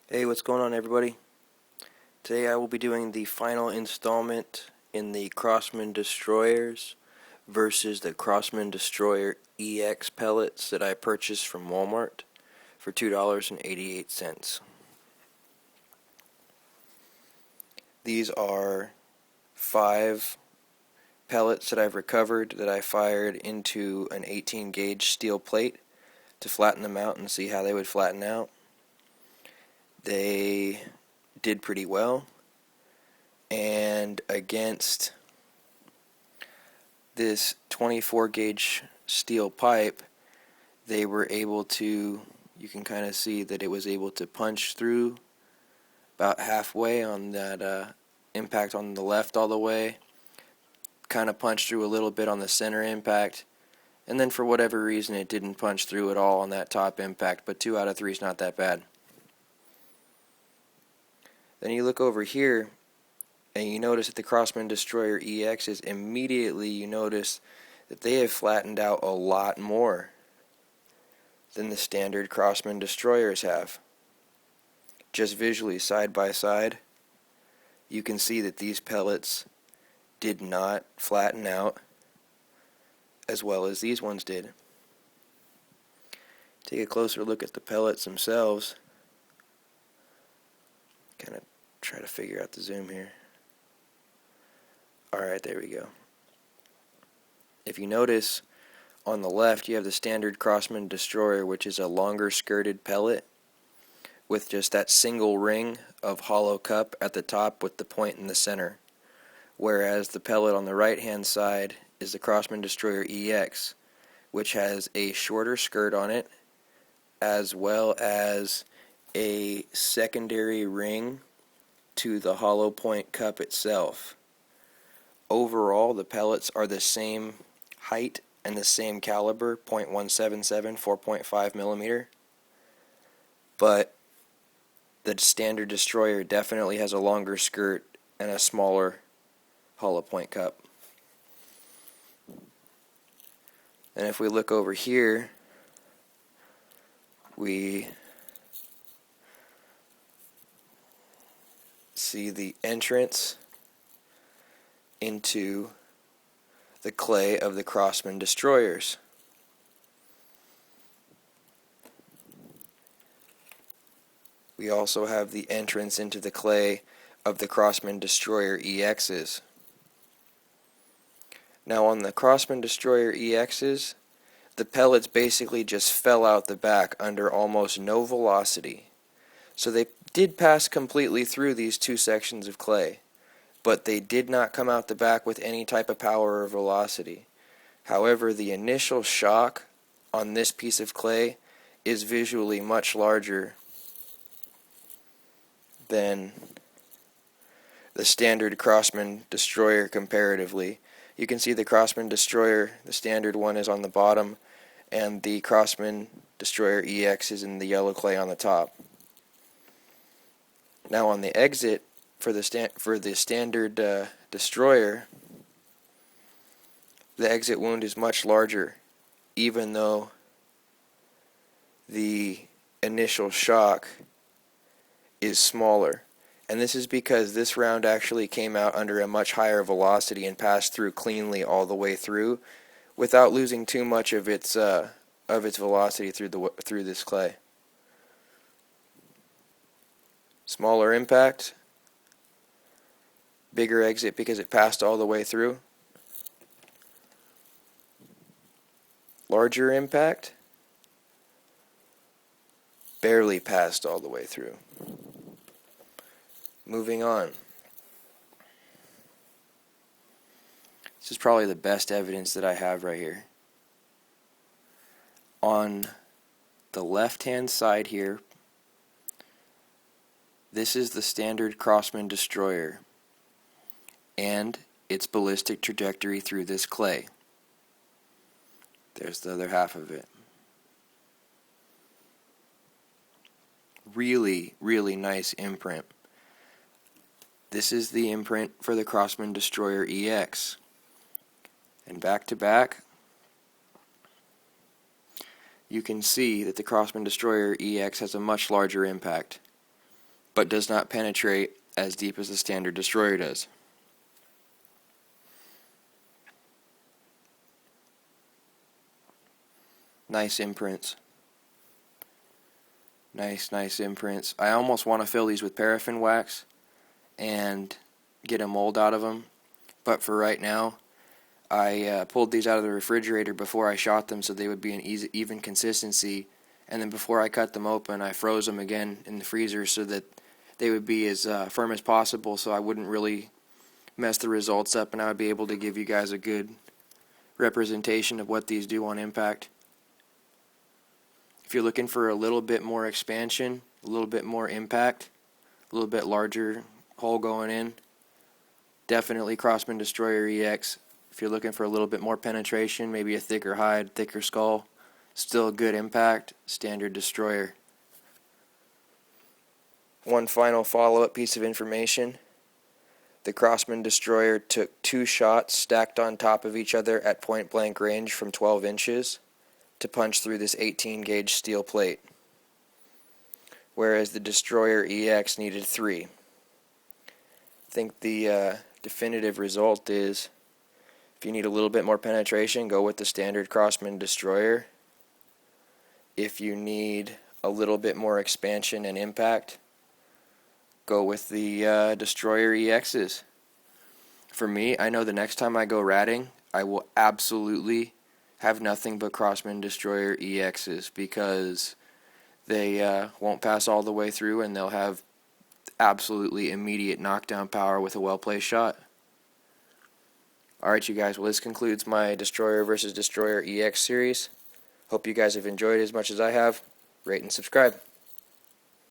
Hey, what's going on, everybody? Today I will be doing the final installment in the Crosman Destroyers versus the Crosman Destroyer EX pellets that I purchased from Walmart for $2.88. These are 5 pellets that I've recovered that I fired into an 18 gauge steel plate to flatten them out and see how they would flatten out. They did pretty well, and against this 24 gauge steel pipe, they were able to, you can kind of see that it was able to punch through about halfway on that impact on the left all the way, kind of punched through a little bit on the center impact, and then for whatever reason it didn't punch through at all on that top impact, but 2 out of 3 is not that bad. Then you look over here and you notice that the Crosman Destroyer EXs, immediately you notice that they have flattened out a lot more than the standard Crosman Destroyers have. Just visually, side by side, you can see that these pellets did not flatten out as well as these ones did. Take a closer look at the pellets themselves. Kind of try to figure out the zoom here. Alright, there we go. If you notice, on the left you have the standard Crosman Destroyer, which is a longer skirted pellet with just that single ring of hollow cup at the top with the point in the center. Whereas the pellet on the right hand side is the Crosman Destroyer EX, which has a shorter skirt on it as well as a secondary ring to the hollow point cup itself. Overall, the pellets are the same height and the same caliber, .177, 4.5 millimeter, but the standard Destroyer definitely has a longer skirt and a smaller hollow point cup. And if we look over here, we see the entrance into the clay of the Crosman Destroyers. We also have the entrance into the clay of the Crosman Destroyer EXs. Now on the Crosman Destroyer EXs, the pellets basically just fell out the back under almost no velocity. So they did pass completely through these 2 sections of clay, but they did not come out the back with any type of power or velocity. However, the initial shock on this piece of clay is visually much larger than the standard Crosman Destroyer comparatively. You can see the Crosman Destroyer, the standard one, is on the bottom, and the Crosman Destroyer EX is in the yellow clay on the top. Now on the exit for the standard Destroyer, the exit wound is much larger, even though the initial shock is smaller. And this is because this round actually came out under a much higher velocity and passed through cleanly all the way through without losing too much of its velocity through this clay. Smaller impact, bigger exit because it passed all the way through. Larger impact, barely passed all the way through. Moving on. This is probably the best evidence that I have right here. On the left-hand side here, this is the standard Crosman Destroyer and its ballistic trajectory through this clay. There's the other half of it. Really, really nice imprint. This is the imprint for the Crosman Destroyer EX. And back to back, you can see that the Crosman Destroyer EX has a much larger impact. but does not penetrate as deep as the standard destroyer does. Nice imprints. Nice imprints. I almost want to fill these with paraffin wax and get a mold out of them, but for right now, I pulled these out of the refrigerator before I shot them so they would be an even consistency, and then before I cut them open, I froze them again in the freezer so that they would be as firm as possible, so I wouldn't really mess the results up, and I would be able to give you guys a good representation of what these do on impact. If you're looking for a little bit more expansion, a little bit more impact, a little bit larger hole going in, definitely Crosman Destroyer EX. If you're looking for a little bit more penetration, maybe a thicker hide, thicker skull, still good impact, standard destroyer. One final follow-up piece of information. The Crosman Destroyer took 2 shots stacked on top of each other at point blank range from 12 inches to punch through this 18 gauge steel plate, whereas the Destroyer EX needed 3. I think the definitive result is, if you need a little bit more penetration, go with the standard Crosman Destroyer. If you need a little bit more expansion and impact, go with the Destroyer EXs. For me, I know the next time I go ratting, I will absolutely have nothing but Crosman Destroyer EXs, because they won't pass all the way through and they'll have absolutely immediate knockdown power with a well-placed shot. Alright, you guys, well, this concludes my Destroyer versus Destroyer EX series. Hope you guys have enjoyed it as much as I have. Rate and subscribe.